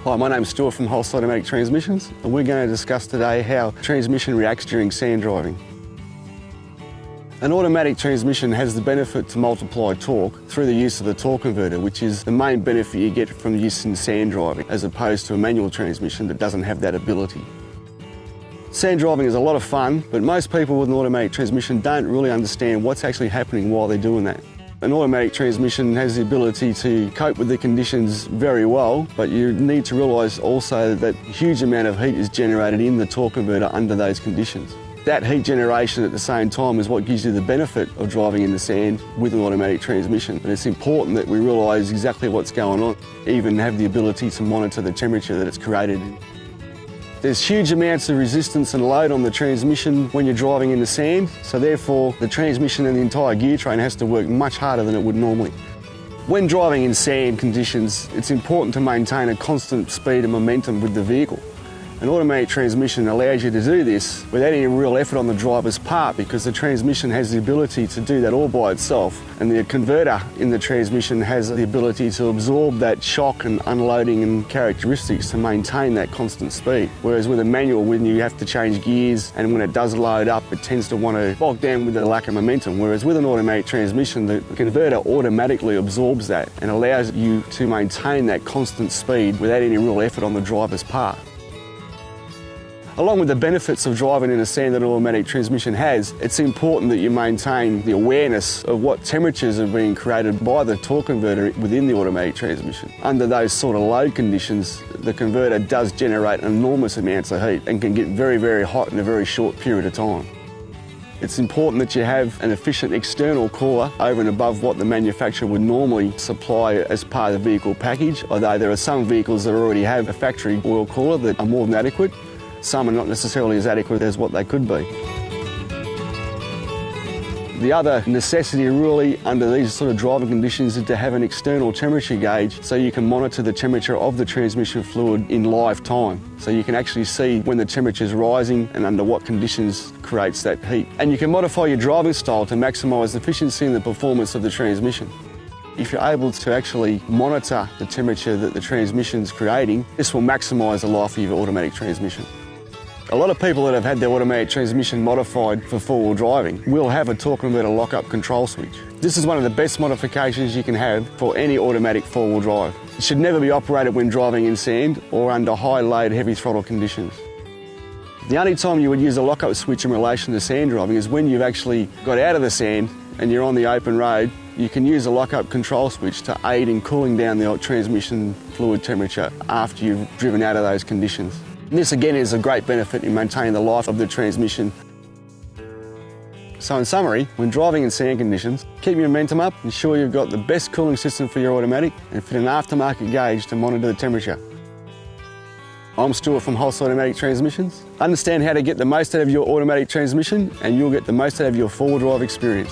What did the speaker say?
Hi, my name's Stuart from Wholesale Automatic Transmissions, and we're going to discuss today how transmission reacts during sand driving. An automatic transmission has the benefit to multiply torque through the use of the torque converter, which is the main benefit you get from use in sand driving, as opposed to a manual transmission that doesn't have that ability. Sand driving is a lot of fun, but most people with an automatic transmission don't really understand what's actually happening while they're doing that. An automatic transmission has the ability to cope with the conditions very well, but you need to realise also that a huge amount of heat is generated in the torque converter under those conditions. That heat generation at the same time is what gives you the benefit of driving in the sand with an automatic transmission. And it's important that we realise exactly what's going on, even have the ability to monitor the temperature that it's created. There's huge amounts of resistance and load on the transmission when you're driving in the sand, so therefore the transmission and the entire gear train has to work much harder than it would normally. When driving in sand conditions, it's important to maintain a constant speed and momentum with the vehicle. An automatic transmission allows you to do this without any real effort on the driver's part, because the transmission has the ability to do that all by itself, and the converter in the transmission has the ability to absorb that shock and unloading and characteristics to maintain that constant speed. Whereas with a manual, when you have to change gears and when it does load up, it tends to want to bog down with the lack of momentum. Whereas with an automatic transmission, the converter automatically absorbs that and allows you to maintain that constant speed without any real effort on the driver's part. Along with the benefits of driving in a sand that an automatic transmission has, it's important that you maintain the awareness of what temperatures are being created by the torque converter within the automatic transmission. Under those sort of load conditions, the converter does generate enormous amounts of heat and can get very, very hot in a very short period of time. It's important that you have an efficient external cooler over and above what the manufacturer would normally supply as part of the vehicle package, although there are some vehicles that already have a factory oil cooler that are more than adequate. Some are not necessarily as adequate as what they could be. The other necessity really under these sort of driving conditions is to have an external temperature gauge so you can monitor the temperature of the transmission fluid in live time. So you can actually see when the temperature is rising and under what conditions creates that heat. And you can modify your driving style to maximise the efficiency and the performance of the transmission. If you're able to actually monitor the temperature that the transmission is creating, this will maximise the life of your automatic transmission. A lot of people that have had their automatic transmission modified for four-wheel driving will have a torque converter lock-up control switch. This is one of the best modifications you can have for any automatic four-wheel drive. It should never be operated when driving in sand or under high load, heavy throttle conditions. The only time you would use a lock-up switch in relation to sand driving is when you've actually got out of the sand and you're on the open road. You can use a lock-up control switch to aid in cooling down the transmission fluid temperature after you've driven out of those conditions. And this again is a great benefit in maintaining the life of the transmission. So in summary, when driving in sand conditions, keep your momentum up, ensure you've got the best cooling system for your automatic, and fit an aftermarket gauge to monitor the temperature. I'm Stuart from Wholesale Automatic Transmissions. Understand how to get the most out of your automatic transmission and you'll get the most out of your four-wheel drive experience.